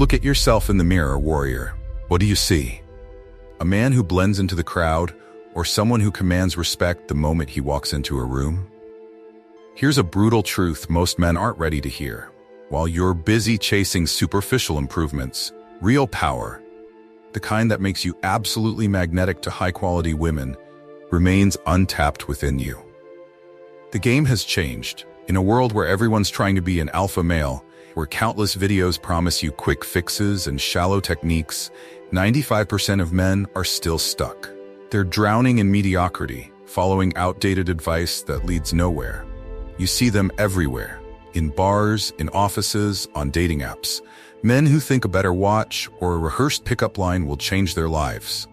Look at yourself in the mirror, warrior. What do you see? A man who blends into the crowd, or someone who commands respect the moment he walks into a room? Here's a brutal truth most men aren't ready to hear. While you're busy chasing superficial improvements, real power, the kind that makes you absolutely magnetic to high-quality women, remains untapped within you. The game has changed. In a world where everyone's trying to be an alpha male, where countless videos promise you quick fixes and shallow techniques, 95% of men are still stuck. They're drowning in mediocrity, following outdated advice that leads nowhere. You see them everywhere, in bars, in offices, on dating apps. Men who think a better watch or a rehearsed pickup line will change their lives.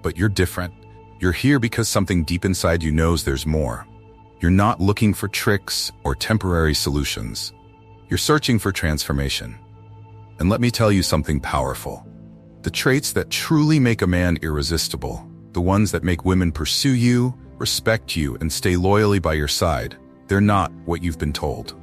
But you're different. You're here because something deep inside you knows there's more. You're not looking for tricks or temporary solutions. You're searching for transformation. And let me tell you something powerful. The traits that truly make a man irresistible, the ones that make women pursue you, respect you, and stay loyally by your side, they're not what you've been told.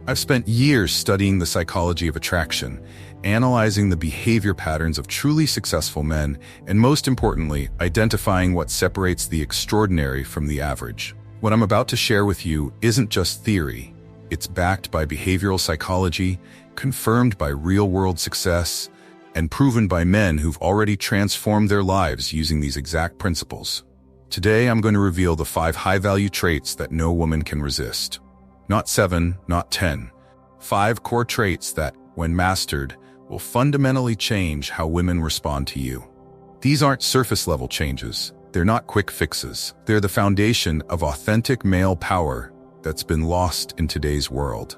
I've spent years studying the psychology of attraction, analyzing the behavior patterns of truly successful men, and most importantly, identifying what separates the extraordinary from the average. What I'm about to share with you isn't just theory. It's backed by behavioral psychology, confirmed by real-world success, and proven by men who've already transformed their lives using these exact principles. Today, I'm going to reveal the 5 high-value traits that no woman can resist. Not 7, not 10. 5 core traits that, when mastered, will fundamentally change how women respond to you. These aren't surface-level changes. They're not quick fixes. They're the foundation of authentic male power that's been lost in today's world.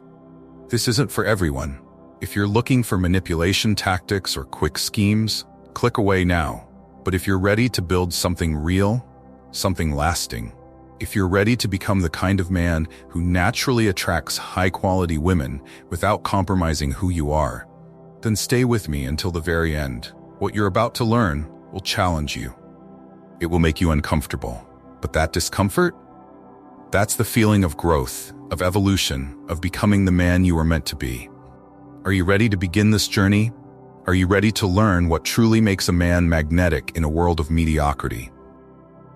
This isn't for everyone. If you're looking for manipulation tactics or quick schemes, click away now. But if you're ready to build something real, something lasting, if you're ready to become the kind of man who naturally attracts high-quality women without compromising who you are, then stay with me until the very end. What you're about to learn will challenge you. It will make you uncomfortable. But that discomfort? That's the feeling of growth, of evolution, of becoming the man you are meant to be. Are you ready to begin this journey? Are you ready to learn what truly makes a man magnetic in a world of mediocrity?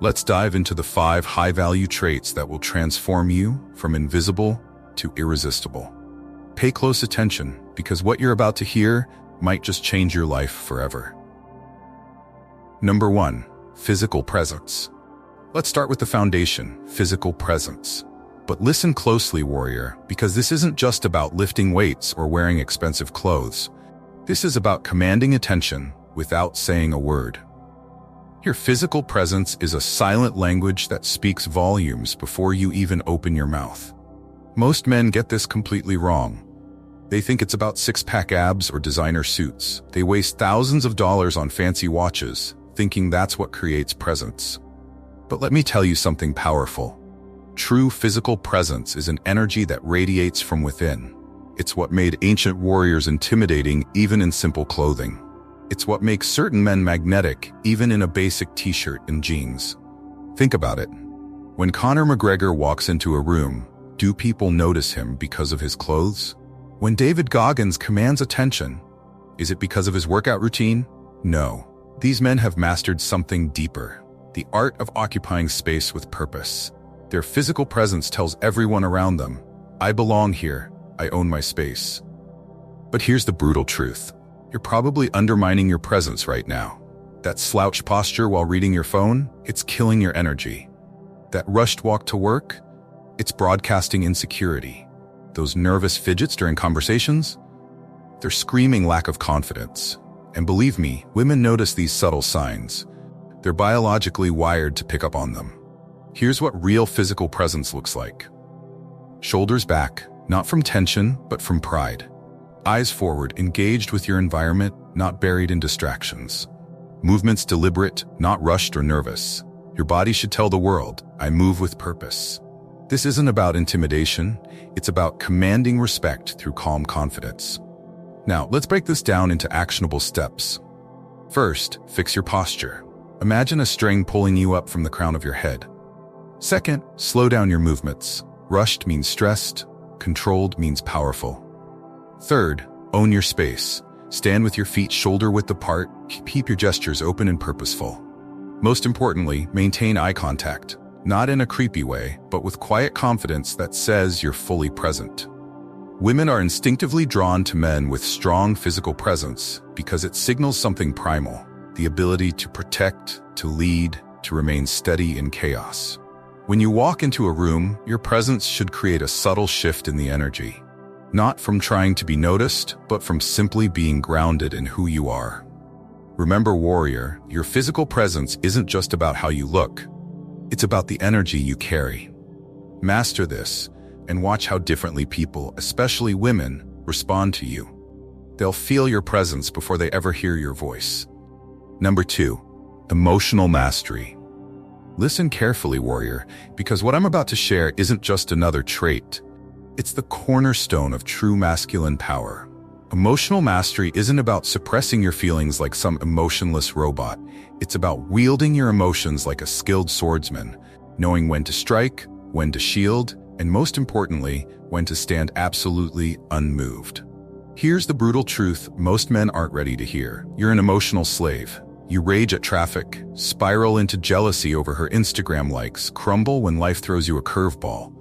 Let's dive into the 5 high-value traits that will transform you from invisible to irresistible. Pay close attention, because what you're about to hear might just change your life forever. Number 1, physical presence. Let's start with the foundation, physical presence. But listen closely, warrior, because this isn't just about lifting weights or wearing expensive clothes. This is about commanding attention without saying a word. Your physical presence is a silent language that speaks volumes before you even open your mouth. Most men get this completely wrong. They think it's about six-pack abs or designer suits. They waste thousands of dollars on fancy watches, thinking that's what creates presence. But let me tell you something powerful. True physical presence is an energy that radiates from within. It's what made ancient warriors intimidating even in simple clothing. It's what makes certain men magnetic, even in a basic t-shirt and jeans. Think about it. When Conor McGregor walks into a room, do people notice him because of his clothes? When David Goggins commands attention, is it because of his workout routine? No. These men have mastered something deeper, the art of occupying space with purpose. Their physical presence tells everyone around them, I belong here, I own my space. But here's the brutal truth. You're probably undermining your presence right now. That slouched posture while reading your phone, it's killing your energy. That rushed walk to work, it's broadcasting insecurity. Those nervous fidgets during conversations, they're screaming lack of confidence. And believe me, women notice these subtle signs. They're biologically wired to pick up on them. Here's what real physical presence looks like. Shoulders back, not from tension, but from pride. Eyes forward, engaged with your environment, not buried in distractions. Movements deliberate, not rushed or nervous. Your body should tell the world, I move with purpose. This isn't about intimidation, it's about commanding respect through calm confidence. Now, let's break this down into actionable steps. First, fix your posture. Imagine a string pulling you up from the crown of your head. Second, slow down your movements. Rushed means stressed, controlled means powerful. Third, own your space. Stand with your feet shoulder-width apart, keep your gestures open and purposeful. Most importantly, maintain eye contact, not in a creepy way, but with quiet confidence that says you're fully present. Women are instinctively drawn to men with strong physical presence because it signals something primal, the ability to protect, to lead, to remain steady in chaos. When you walk into a room, your presence should create a subtle shift in the energy. Not from trying to be noticed, but from simply being grounded in who you are. Remember, warrior, your physical presence isn't just about how you look. It's about the energy you carry. Master this, and watch how differently people, especially women, respond to you. They'll feel your presence before they ever hear your voice. Number 2, emotional mastery. Listen carefully, warrior, because what I'm about to share isn't just another trait. It's the cornerstone of true masculine power. Emotional mastery isn't about suppressing your feelings like some emotionless robot. It's about wielding your emotions like a skilled swordsman, knowing when to strike, when to shield, and most importantly, when to stand absolutely unmoved. Here's the brutal truth most men aren't ready to hear. You're an emotional slave. You rage at traffic, spiral into jealousy over her Instagram likes, crumble when life throws you a curveball.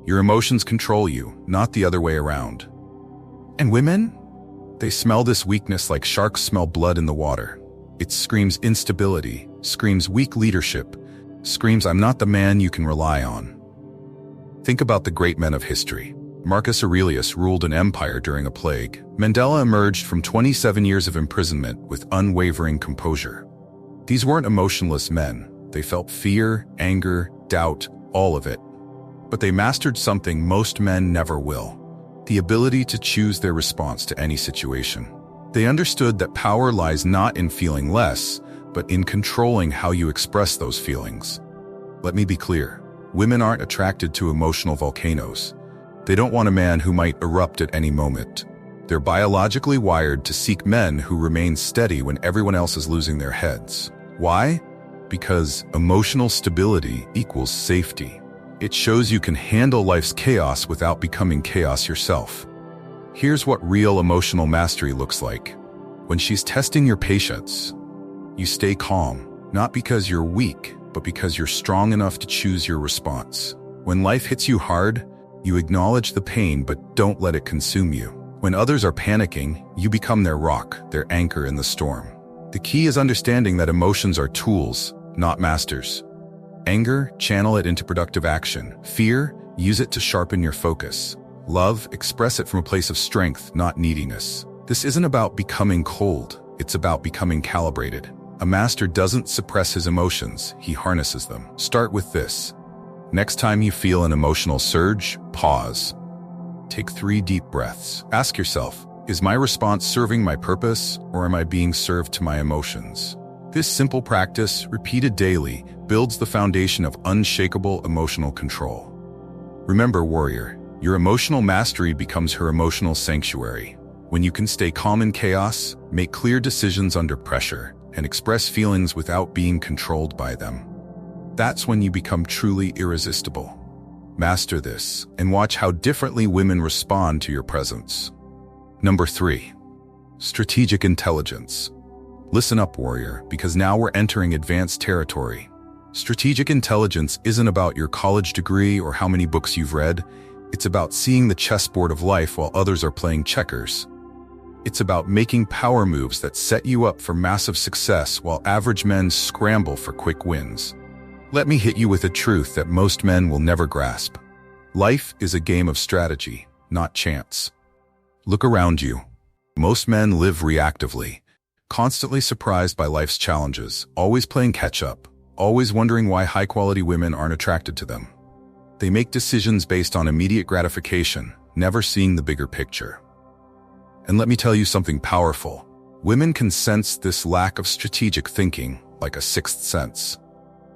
Your emotions control you, not the other way around. And women? They smell this weakness like sharks smell blood in the water. It screams instability, screams weak leadership, screams I'm not the man you can rely on. Think about the great men of history. Marcus Aurelius ruled an empire during a plague. Mandela emerged from 27 years of imprisonment with unwavering composure. These weren't emotionless men. They felt fear, anger, doubt, all of it. But they mastered something most men never will: the ability to choose their response to any situation. They understood that power lies not in feeling less, but in controlling how you express those feelings. Let me be clear. Women aren't attracted to emotional volcanoes. They don't want a man who might erupt at any moment. They're biologically wired to seek men who remain steady when everyone else is losing their heads. Why? Because emotional stability equals safety. It shows you can handle life's chaos without becoming chaos yourself. Here's what real emotional mastery looks like. When she's testing your patience, you stay calm, not because you're weak, but because you're strong enough to choose your response. When life hits you hard, you acknowledge the pain but don't let it consume you. When others are panicking, you become their rock, their anchor in the storm. The key is understanding that emotions are tools, not masters. Anger, channel it into productive action. Fear, use it to sharpen your focus. Love, express it from a place of strength, not neediness. This isn't about becoming cold, it's about becoming calibrated. A master doesn't suppress his emotions, he harnesses them. Start with this. Next time you feel an emotional surge, pause. Take 3 deep breaths. Ask yourself, is my response serving my purpose, or am I being served to my emotions? This simple practice, repeated daily, builds the foundation of unshakable emotional control. Remember, warrior, your emotional mastery becomes her emotional sanctuary. When you can stay calm in chaos, make clear decisions under pressure, and express feelings without being controlled by them, that's when you become truly irresistible. Master this, and watch how differently women respond to your presence. Number 3, strategic intelligence. Listen up, warrior, because now we're entering advanced territory. Strategic intelligence isn't about your college degree or how many books you've read. It's about seeing the chessboard of life while others are playing checkers. It's about making power moves that set you up for massive success while average men scramble for quick wins. Let me hit you with a truth that most men will never grasp. Life is a game of strategy, not chance. Look around you. Most men live reactively, constantly surprised by life's challenges, always playing catch-up, always wondering why high-quality women aren't attracted to them. They make decisions based on immediate gratification, never seeing the bigger picture. And let me tell you something powerful. Women can sense this lack of strategic thinking like a sixth sense.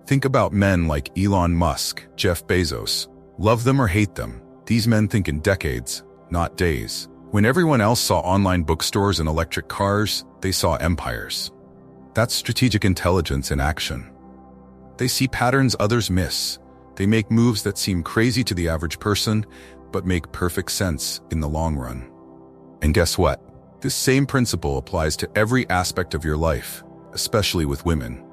Think about men like Elon Musk, Jeff Bezos. Love them or hate them, these men think in decades, not days. When everyone else saw online bookstores and electric cars, they saw empires. That's strategic intelligence in action. They see patterns others miss. They make moves that seem crazy to the average person, but make perfect sense in the long run. And guess what? This same principle applies to every aspect of your life, especially with women.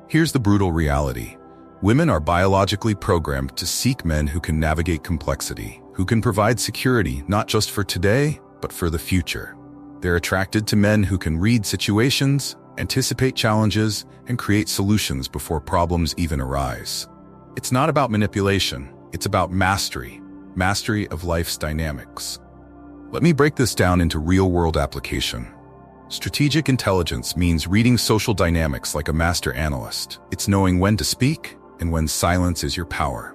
Here's the brutal reality. Women are biologically programmed to seek men who can navigate complexity, who can provide security not just for today, but for the future. They're attracted to men who can read situations, anticipate challenges, and create solutions before problems even arise. It's not about manipulation, it's about mastery of life's dynamics. Let me break this down into real-world application. Strategic intelligence means reading social dynamics like a master analyst. It's knowing when to speak and when silence is your power.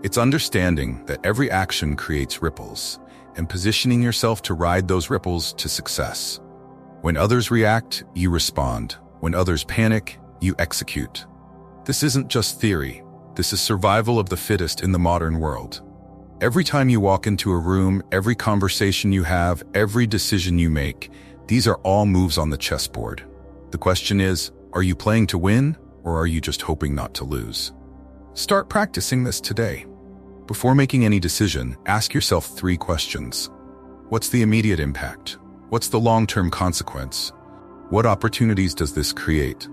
It's understanding that every action creates ripples and positioning yourself to ride those ripples to success. When others react, you respond. When others panic, you execute. This isn't just theory. This is survival of the fittest in the modern world. Every time you walk into a room, every conversation you have, every decision you make, these are all moves on the chessboard. The question is, are you playing to win, or are you just hoping not to lose? Start practicing this today. Before making any decision, ask yourself 3 questions. What's the immediate impact? What's the long-term consequence? What opportunities does this create?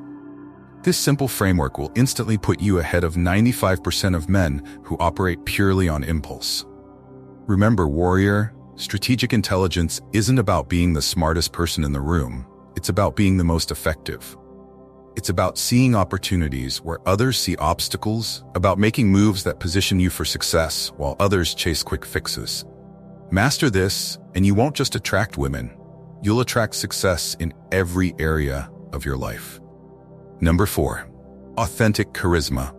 This simple framework will instantly put you ahead of 95% of men who operate purely on impulse. Remember, warrior, strategic intelligence isn't about being the smartest person in the room. It's about being the most effective. It's about seeing opportunities where others see obstacles, about making moves that position you for success while others chase quick fixes. Master this, and you won't just attract women. You'll attract success in every area of your life. Number 4, authentic charisma.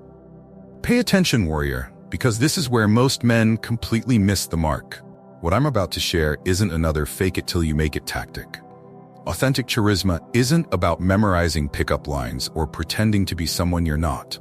Pay attention, warrior, because this is where most men completely miss the mark. What I'm about to share isn't another fake-it-till-you-make-it tactic. Authentic charisma isn't about memorizing pickup lines or pretending to be someone you're not.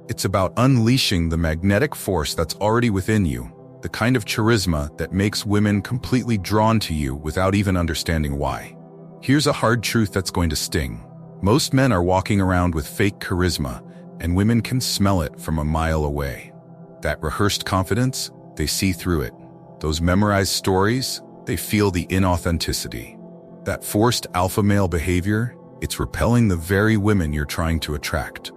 It's about unleashing the magnetic force that's already within you, the kind of charisma that makes women completely drawn to you without even understanding why. Here's a hard truth that's going to sting. Most men are walking around with fake charisma, and women can smell it from a mile away. That rehearsed confidence, they see through it. Those memorized stories, they feel the inauthenticity. That forced alpha male behavior, it's repelling the very women you're trying to attract.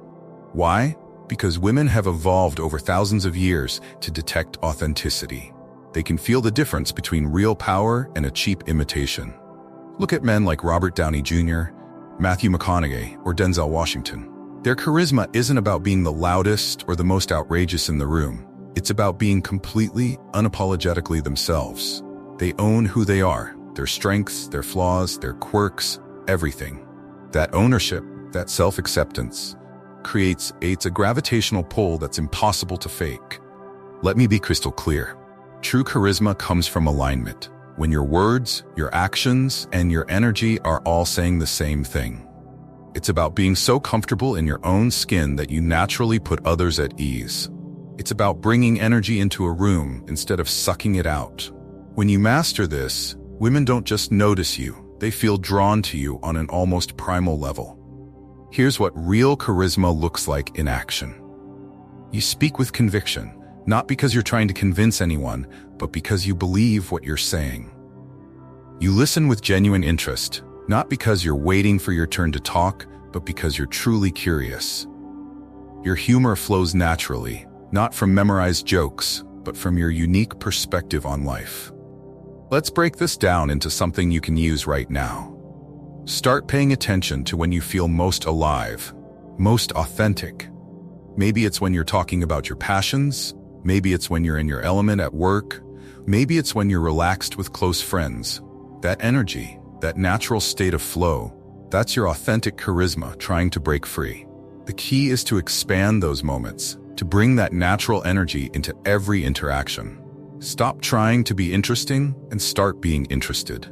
Why? Because women have evolved over thousands of years to detect authenticity. They can feel the difference between real power and a cheap imitation. Look at men like Robert Downey Jr., Matthew McConaughey, or Denzel Washington. Their charisma isn't about being the loudest or the most outrageous in the room. It's about being completely, unapologetically themselves. They own who they are, their strengths, their flaws, their quirks, everything. That ownership, that self-acceptance, creates a gravitational pull that's impossible to fake. Let me be crystal clear. True charisma comes from alignment. When your words, your actions, and your energy are all saying the same thing. It's about being so comfortable in your own skin that you naturally put others at ease. It's about bringing energy into a room instead of sucking it out. When you master this, women don't just notice you, they feel drawn to you on an almost primal level. Here's what real charisma looks like in action. You speak with conviction, not because you're trying to convince anyone, but because you believe what you're saying. You listen with genuine interest, not because you're waiting for your turn to talk, but because you're truly curious. Your humor flows naturally, not from memorized jokes, but from your unique perspective on life. Let's break this down into something you can use right now. Start paying attention to when you feel most alive, most authentic. Maybe it's when you're talking about your passions, maybe it's when you're in your element at work, maybe it's when you're relaxed with close friends. That energy, that natural state of flow, that's your authentic charisma trying to break free. The key is to expand those moments, to bring that natural energy into every interaction. Stop trying to be interesting and start being interested.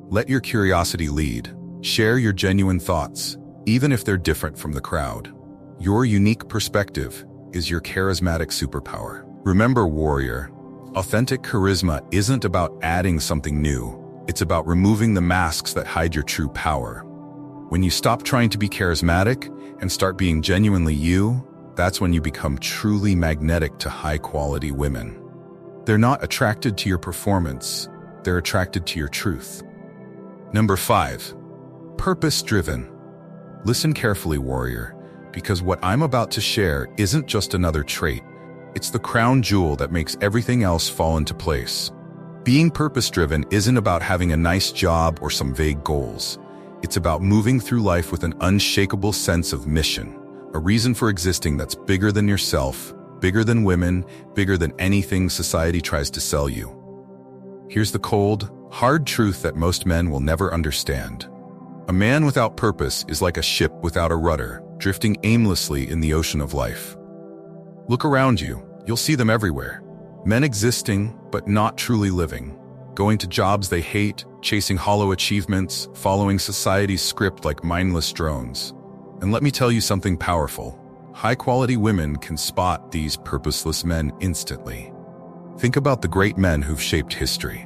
Let your curiosity lead. Share your genuine thoughts, even if they're different from the crowd. Your unique perspective is your charismatic superpower. Remember, warrior, authentic charisma isn't about adding something new. It's about removing the masks that hide your true power. When you stop trying to be charismatic and start being genuinely you, that's when you become truly magnetic to high-quality women. They're not attracted to your performance, they're attracted to your truth. Number 5. Purpose-driven. Listen carefully, warrior, because what I'm about to share isn't just another trait. It's the crown jewel that makes everything else fall into place. Being purpose-driven isn't about having a nice job or some vague goals. It's about moving through life with an unshakable sense of mission, a reason for existing that's bigger than yourself, bigger than women, bigger than anything society tries to sell you. Here's the cold, hard truth that most men will never understand. A man without purpose is like a ship without a rudder, drifting aimlessly in the ocean of life. Look around you, you'll see them everywhere. Men existing, but not truly living. Going to jobs they hate, chasing hollow achievements, following society's script like mindless drones. And let me tell you something powerful. High-quality women can spot these purposeless men instantly. Think about the great men who've shaped history.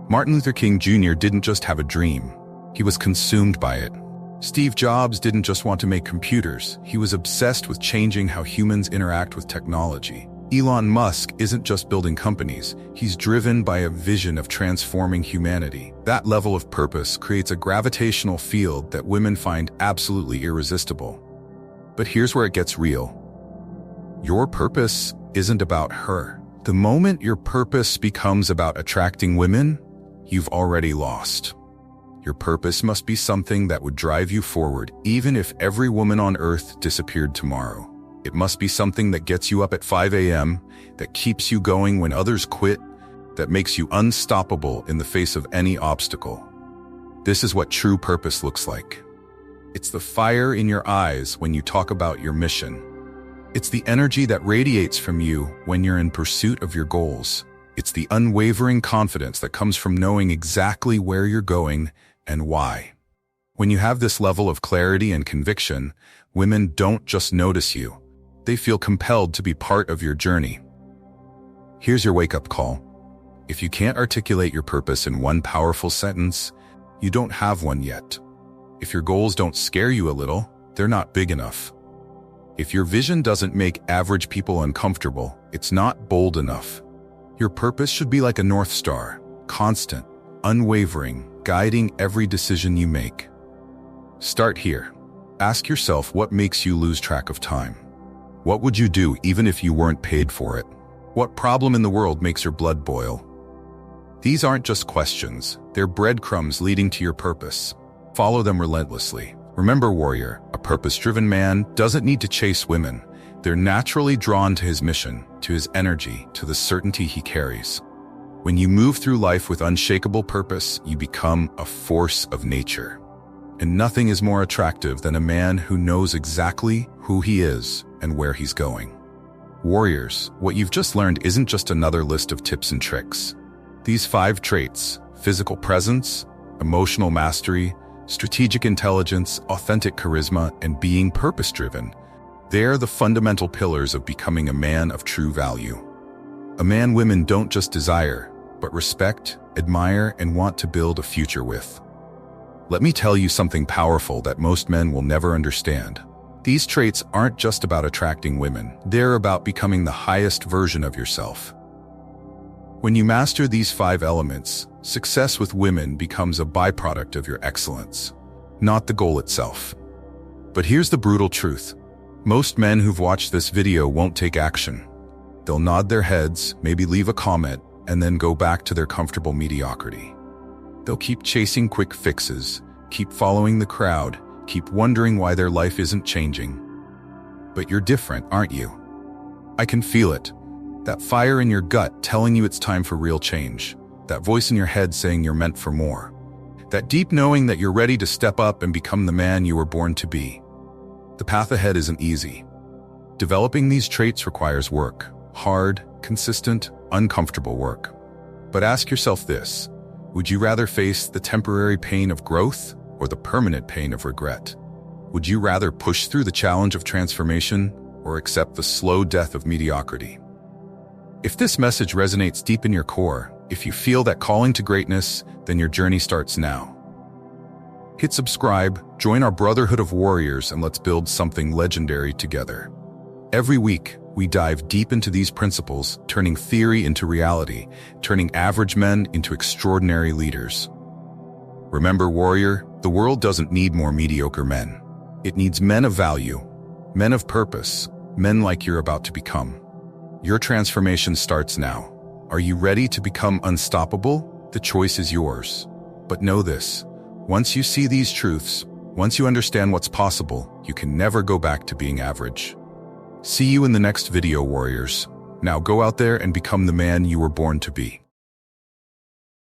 Martin Luther King Jr. didn't just have a dream. He was consumed by it. Steve Jobs didn't just want to make computers. He was obsessed with changing how humans interact with technology. Elon Musk isn't just building companies. He's driven by a vision of transforming humanity. That level of purpose creates a gravitational field that women find absolutely irresistible. But here's where it gets real. Your purpose isn't about her. The moment your purpose becomes about attracting women, you've already lost. Your purpose must be something that would drive you forward, even if every woman on earth disappeared tomorrow. It must be something that gets you up at 5 a.m., that keeps you going when others quit, that makes you unstoppable in the face of any obstacle. This is what true purpose looks like. It's the fire in your eyes when you talk about your mission. It's the energy that radiates from you when you're in pursuit of your goals. It's the unwavering confidence that comes from knowing exactly where you're going and why. When you have this level of clarity and conviction, women don't just notice you. They feel compelled to be part of your journey. Here's your wake-up call. If you can't articulate your purpose in one powerful sentence, you don't have one yet. If your goals don't scare you a little, they're not big enough. If your vision doesn't make average people uncomfortable, it's not bold enough. Your purpose should be like a North Star, constant, unwavering, guiding every decision you make. Start here. Ask yourself what makes you lose track of time. What would you do even if you weren't paid for it? What problem in the world makes your blood boil? These aren't just questions, they're breadcrumbs leading to your purpose. Follow them relentlessly. Remember, warrior, a purpose-driven man doesn't need to chase women. They're naturally drawn to his mission, to his energy, to the certainty he carries. When you move through life with unshakable purpose, you become a force of nature. And nothing is more attractive than a man who knows exactly who he is and where he's going. Warriors, what you've just learned isn't just another list of tips and tricks. These 5 traits, physical presence, emotional mastery, strategic intelligence, authentic charisma, and being purpose-driven, they're the fundamental pillars of becoming a man of true value. A man women don't just desire, but respect, admire, and want to build a future with. Let me tell you something powerful that most men will never understand. These traits aren't just about attracting women, they're about becoming the highest version of yourself. When you master these 5 elements, success with women becomes a byproduct of your excellence, not the goal itself. But here's the brutal truth. Most men who've watched this video won't take action. They'll nod their heads, maybe leave a comment, and then go back to their comfortable mediocrity. They'll keep chasing quick fixes, keep following the crowd, keep wondering why their life isn't changing. But you're different, aren't you? I can feel it. That fire in your gut telling you it's time for real change. That voice in your head saying you're meant for more. That deep knowing that you're ready to step up and become the man you were born to be. The path ahead isn't easy. Developing these traits requires work. Hard, consistent, uncomfortable work. But ask yourself this. Would you rather face the temporary pain of growth or the permanent pain of regret? Would you rather push through the challenge of transformation or accept the slow death of mediocrity? If this message resonates deep in your core, if you feel that calling to greatness, then your journey starts now. Hit subscribe, join our brotherhood of warriors, and let's build something legendary together. Every week, we dive deep into these principles, turning theory into reality, turning average men into extraordinary leaders. Remember, warrior, the world doesn't need more mediocre men. It needs men of value, men of purpose, men like you're about to become. Your transformation starts now. Are you ready to become unstoppable? The choice is yours. But know this, once you see these truths, once you understand what's possible, you can never go back to being average. See you in the next video, warriors. Now go out there and become the man you were born to be.